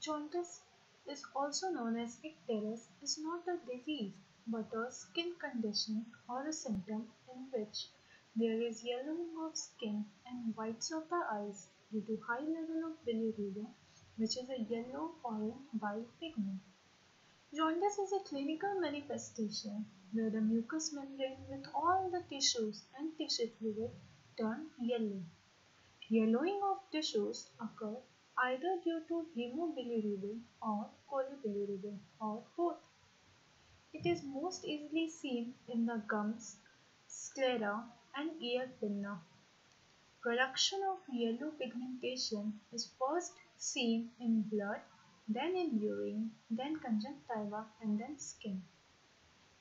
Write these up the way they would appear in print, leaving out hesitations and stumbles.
Jaundice is also known as icterus is not a disease but a skin condition or a symptom in which there is yellowing of skin and whites of the eyes due to high level of bilirubin, which is a yellow-orange bile pigment. Jaundice is a clinical manifestation where the mucous membrane with all the tissues and tissue fluid turn yellow. Yellowing of tissues occur either due to hemobilirubin or cholebilirubin or both. It is most easily seen in the gums, sclera and ear pinna. Production of yellow pigmentation is first seen in blood, then in urine, then conjunctiva and then skin.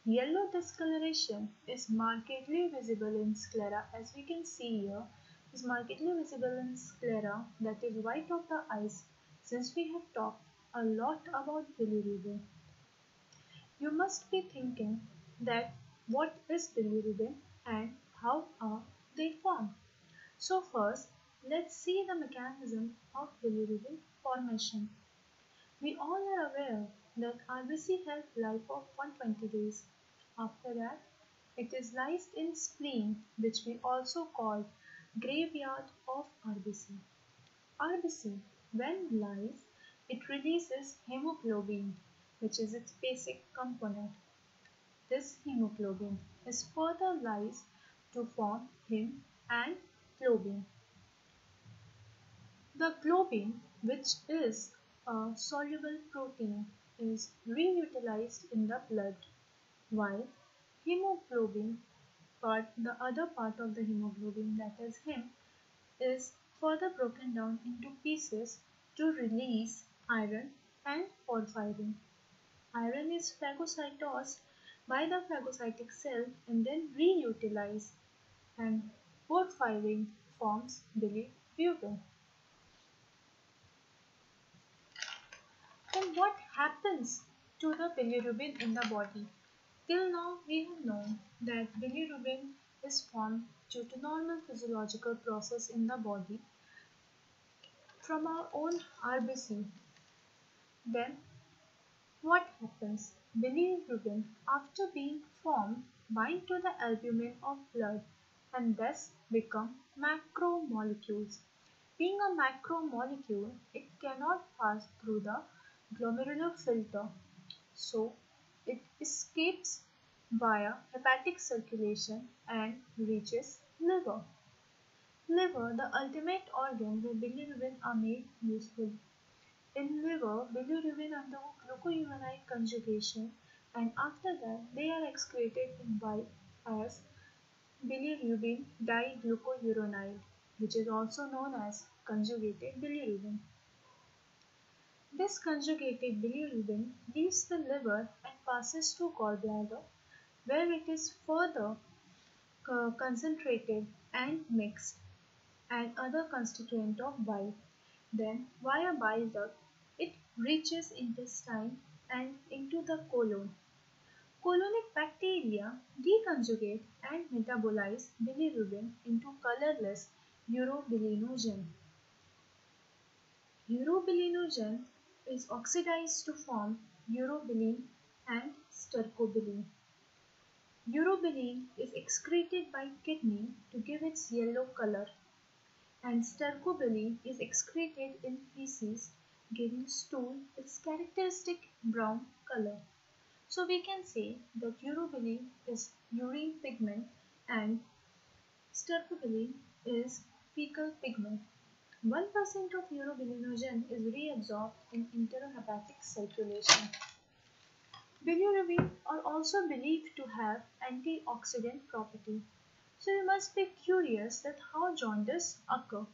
Yellow discoloration is markedly visible in sclera, as we can see here, is markedly visible in sclera, that is white of the eyes, since we have talked a lot about bilirubin. You must be thinking that what is bilirubin and how are they formed. So first, let's see the mechanism of bilirubin formation. We all are aware that RBC has life of 120 days. After that, it is lysed in spleen, which we also call graveyard of RBC. RBC, when lysed, it releases hemoglobin, which is its basic component. This hemoglobin is further lysed to form heme and globin. The globin, which is a soluble protein, is reutilized in the blood, while hemoglobin, the other part of the hemoglobin, that is heme, is further broken down into pieces to release iron and porphyrin. Iron is phagocytosed by the phagocytic cell and then reutilized, and porphyrin forms bilirubin. Then what happens to the bilirubin in the body? Till now we have known that bilirubin is formed due to normal physiological process in the body from our own RBC. Then what happens? Bilirubin, after being formed, bind to the albumin of blood and thus become macromolecules. Being a macromolecule, it cannot pass through the glomerular filter, so it escapes via hepatic circulation and reaches liver. Liver, the ultimate organ where bilirubin are made useful. In liver, bilirubin undergo glucuronide conjugation, and after that they are excreted in bile as bilirubin diglucuronide, which is also known as conjugated bilirubin. This conjugated bilirubin leaves the liver and passes to gallbladder, where it is further concentrated and mixed and other constituent of bile. Then via bile duct it reaches intestine and into the colon. Colonic bacteria deconjugate and metabolize bilirubin into colorless urobilinogen. Urobilinogen is oxidized to form urobilin and stercobilin. Urobilin is excreted by kidney to give its yellow color, and stercobilin is excreted in feces, giving stool its characteristic brown color. So we can say that urobilin is urine pigment and stercobilin is fecal pigment. 1% of urobilinogen is reabsorbed in enterohepatic circulation. Bilirubin are also believed to have antioxidant property. So you must be curious that how jaundice occur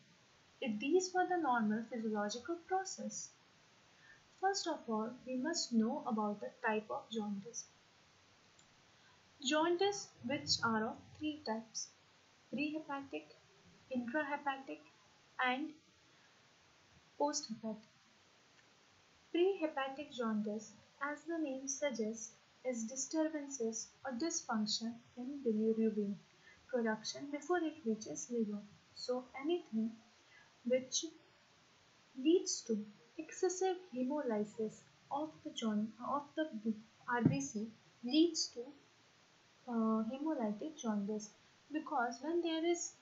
if these were the normal physiological process. First of all, we must know about the type of jaundice. Jaundice, which are of three types: prehepatic, intrahepatic and posthepatic. Prehepatic jaundice, as the name suggests, is disturbances or dysfunction in bilirubin production before it reaches liver. So anything which leads to Excessive hemolysis of the RBC leads to hemolytic jaundice, because when there is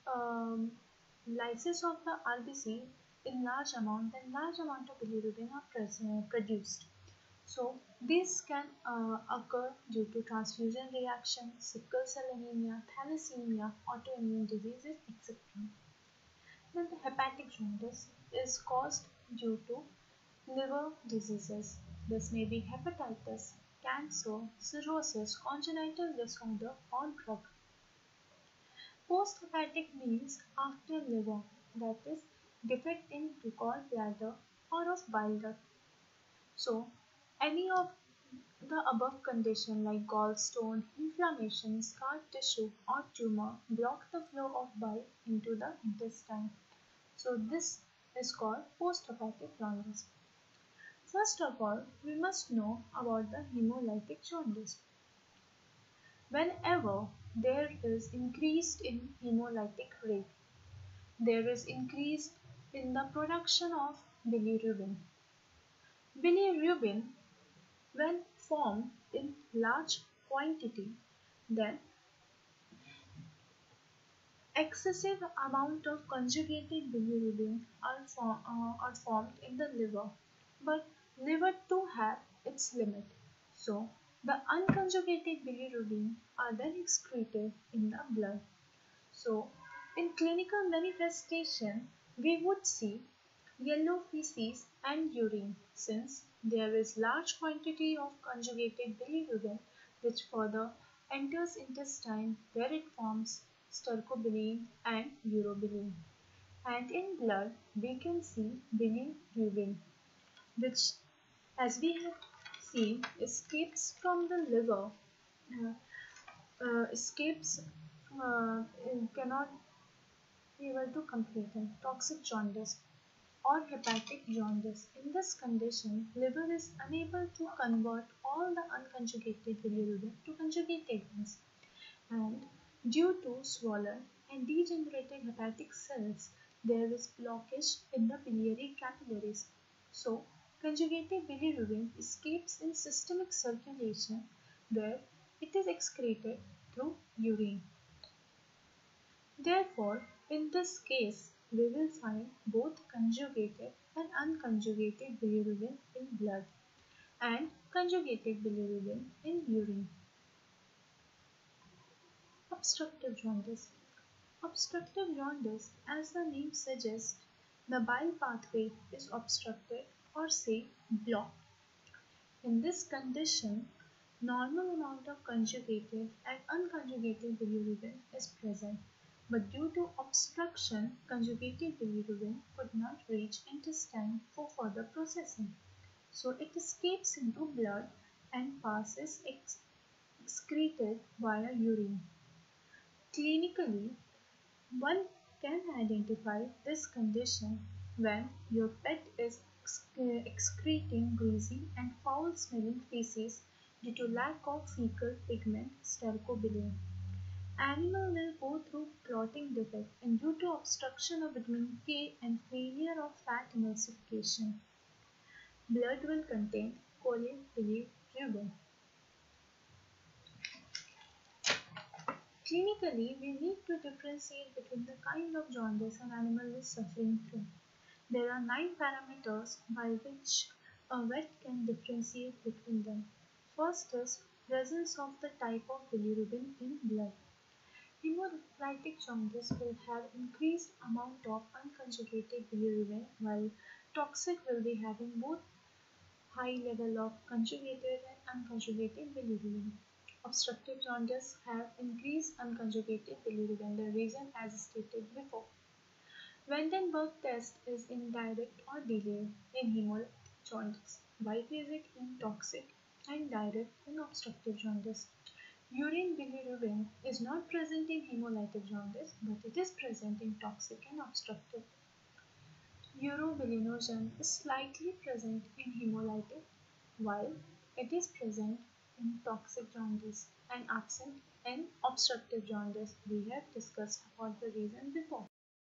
lysis of the RBC in large amount, then large amount of bilirubin are produced. So this can occur due to transfusion reaction, sickle cell anemia, thalassemia, autoimmune diseases, etc. Then the hepatic jaundice is caused due to liver diseases. This may be hepatitis, cancer, cirrhosis, congenital disorder, or drug. Post-hepatic means after liver, that is, defect in gallbladder or of bile duct. So, any of the above condition like gallstone, inflammation, scar tissue, or tumor block the flow of bile into the intestine. So, this is called post-hepatic jaundice. First of all, we must know about the hemolytic jaundice. Whenever there is increase in hemolytic rate, there is increase in the production of bilirubin. Bilirubin, when formed in large quantity, then excessive amount of conjugated bilirubin are formed in the liver, but liver too have its limit. So the unconjugated bilirubin are then excreted in the blood. So in clinical manifestation, we would see yellow feces and urine, since there is large quantity of conjugated bilirubin which further enters intestine, where it forms stercobilin and urobilin. And in blood we can see bilirubin, which, as we have seen, escapes from the liver, uh, escapes cannot be able to complete in toxic jaundice or hepatic jaundice. In this condition, liver is unable to convert all the unconjugated bilirubin to conjugated ones, and due to swollen and degenerated hepatic cells, there is blockage in the biliary capillaries. So, conjugated bilirubin escapes in systemic circulation, where it is excreted through urine. Therefore, in this case, we will find both conjugated and unconjugated bilirubin in blood and conjugated bilirubin in urine. Obstructive jaundice. Obstructive jaundice, as the name suggests, the bile pathway is obstructed or say blocked. In this condition, normal amount of conjugated and unconjugated bilirubin is present, but due to obstruction, conjugated bilirubin could not reach intestine for further processing. So it escapes into blood and passes excreted via urine. Clinically, one can identify this condition when your pet is excreting greasy and foul-smelling feces due to lack of fecal pigment stercobilin. Animal will go through clotting defect, and due to obstruction of vitamin K and failure of fat emulsification, blood will contain choline bilirubin. Clinically, we need to differentiate between the kind of jaundice an animal is suffering through. There are 9 parameters by which a vet can differentiate between them. First is presence of the type of bilirubin in blood. Hemolytic jaundice will have increased amount of unconjugated bilirubin, while toxic will be having both high level of conjugated and unconjugated bilirubin. Obstructive jaundice have increased unconjugated bilirubin, the reason as stated before. Vandenberg test is indirect or delayed in hemolytic jaundice, while is it in toxic and direct in obstructive jaundice. Urine bilirubin is not present in hemolytic jaundice, but it is present in toxic and obstructive. Urobilinogen is slightly present in hemolytic, while it is present in toxic jaundice and absent in obstructive jaundice. We have discussed about the reason before.